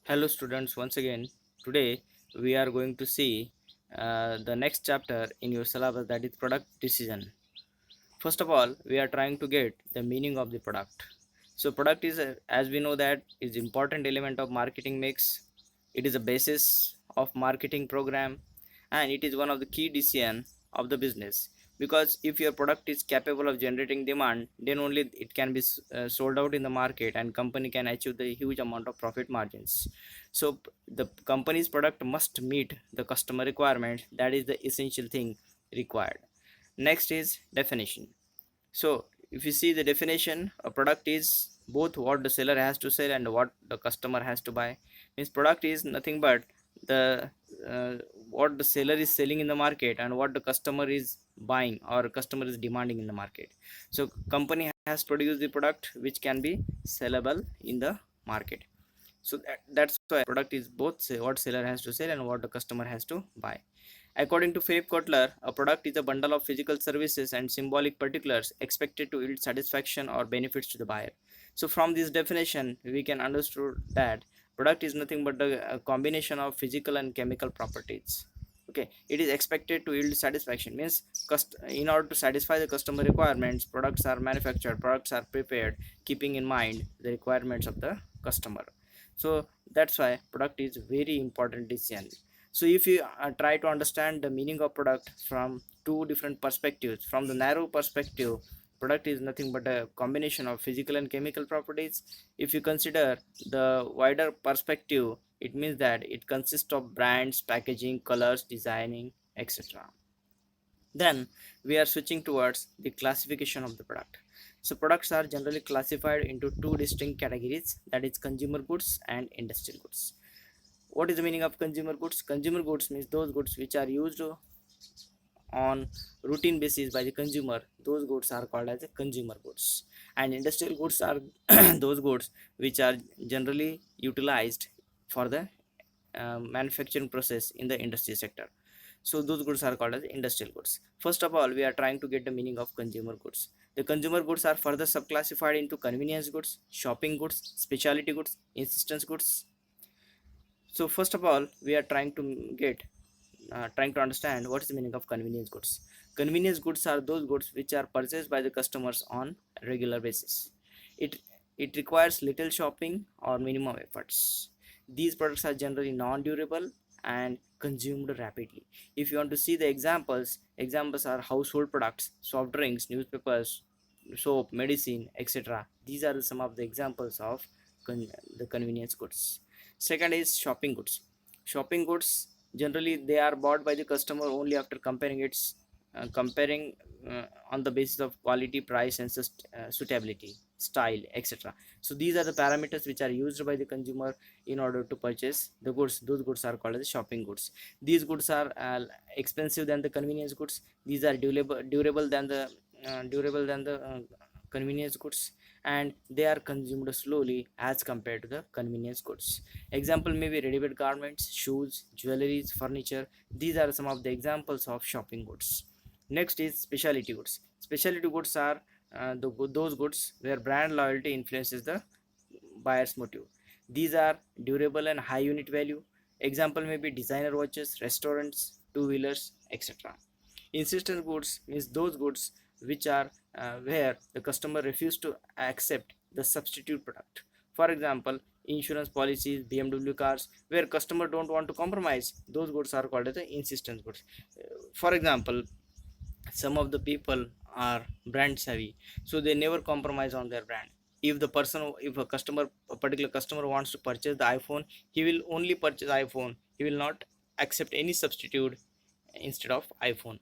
Hello students, once again today we are going to see the next chapter in your syllabus, that is product decision. First of all, we are trying to get the meaning of the product. So product is as we know that is important element of marketing mix. It is a basis of marketing program, and it is one of the key decision of the business, because if your product is capable of generating demand, then only it can be sold out in the market and company can achieve the huge amount of profit margins. So the company's product must meet the customer requirements. That is the essential thing required. Next is definition. So if you see the definition, a product is both what the seller has to sell and what the customer has to buy. Means product is nothing but the uh, what the seller is selling in the market and what the customer is buying or customer is demanding in the market. So company has produced the product which can be sellable in the market. So that's why product is both what seller has to sell and what the customer has to buy. According to Philip Kotler, a product is a bundle of physical services and symbolic particulars expected to yield satisfaction or benefits to the buyer. So from this definition, we can understand that product is nothing but a combination of physical and chemical properties. Okay, it is expected to yield satisfaction, means in order to satisfy the customer requirements, products are manufactured, products are prepared keeping in mind the requirements of the customer. So that's why product is very important decision. So if you try to understand the meaning of product from two different perspectives, from the narrow perspective, product is nothing but a combination of physical and chemical properties. If you consider the wider perspective, it means that it consists of brands, packaging, colors, designing, etc. Then we are switching towards the classification of the product. So products are generally classified into two distinct categories, that is consumer goods and industrial goods. What is the meaning of consumer goods? Consumer goods means those goods which are used on routine basis by the consumer. Those goods are called as a consumer goods. And industrial goods are those goods which are generally utilized for the manufacturing process in the industry sector. So those goods are called as industrial goods. First of all, we are trying to get the meaning of consumer goods. The consumer goods are further subclassified into convenience goods, shopping goods, specialty goods, insistence goods. So first of all, we are trying to understand what is the meaning of convenience goods. Convenience goods are those goods which are purchased by the customers on a regular basis. It it requires little shopping or minimum efforts. These products are generally non-durable and consumed rapidly. If you want to see the examples are household products, soft drinks, newspapers, soap, medicine, etc. These are some of the examples of the convenience goods. Second is shopping goods. Shopping goods generally they are bought by the customer only after comparing on the basis of quality, price, and suitability, style, etc. So these are the parameters which are used by the consumer in order to purchase the goods. Those goods are called as shopping goods. These goods are expensive than the convenience goods. These are durable than the convenience goods, and they are consumed slowly as compared to the convenience goods. Example may be ready-made garments, shoes, jewelries, furniture. These are some of the examples of shopping goods. Next is specialty goods. Specialty goods are those goods where brand loyalty influences the buyer's motive. These are durable and high unit value. Example may be designer watches, restaurants, two-wheelers, etc. Insistence goods means those goods which are where the customer refuse to accept the substitute product. For example, insurance policies, BMW cars, where customer don't want to compromise, those goods are called as the insistence goods. For example, some of the people are brand savvy, so they never compromise on their brand. If a particular customer wants to purchase the iPhone, he will only purchase iPhone. He will not accept any substitute instead of iPhone.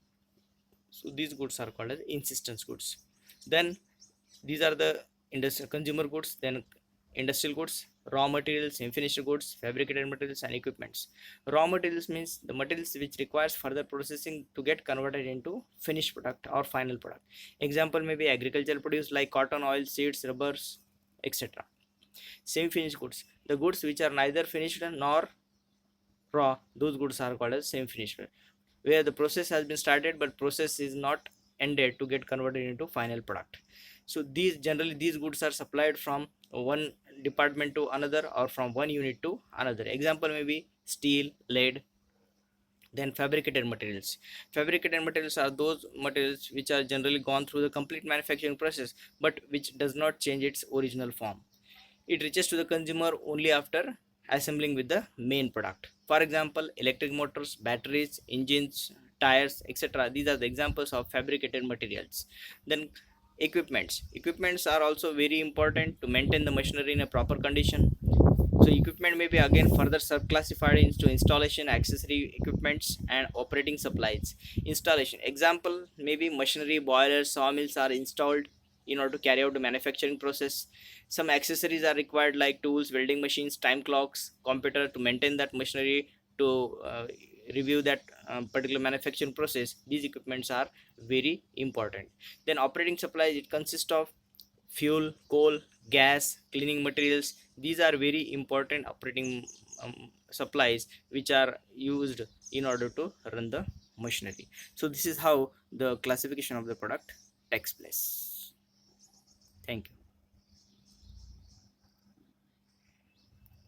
So these goods are called as insistence goods. Then these are the industrial consumer goods. Then industrial goods, raw materials, semi-finished goods, fabricated materials, and equipments. Raw materials means the materials which requires further processing to get converted into finished product or final product. Example may be agricultural produce like cotton, oil, seeds, rubbers, etc. Semi-finished goods, the goods which are neither finished nor raw, those goods are called as semi-finished, where the process has been started but process is not ended to get converted into final product. So these goods are supplied from one department to another or from one unit to another. Example may be steel, lead. Then fabricated materials. Fabricated materials are those materials which are generally gone through the complete manufacturing process but which does not change its original form. It reaches to the consumer only after assembling with the main product. For example, electric motors, batteries, engines, tires, etc. These are the examples of fabricated materials. Then equipments are also very important to maintain the machinery in a proper condition. So equipment may be again further subclassified into installation, accessory equipments, and operating supplies. Installation example maybe machinery, boilers, sawmills are installed in order to carry out the manufacturing process. Some accessories are required like tools, welding machines, time clocks, computer to maintain that machinery, to review that particular manufacturing process. These equipments are very important. Then operating supplies, it consists of fuel, coal, gas, cleaning materials. These are very important operating supplies which are used in order to run the machinery. So this is how the classification of the product takes place. Thank you.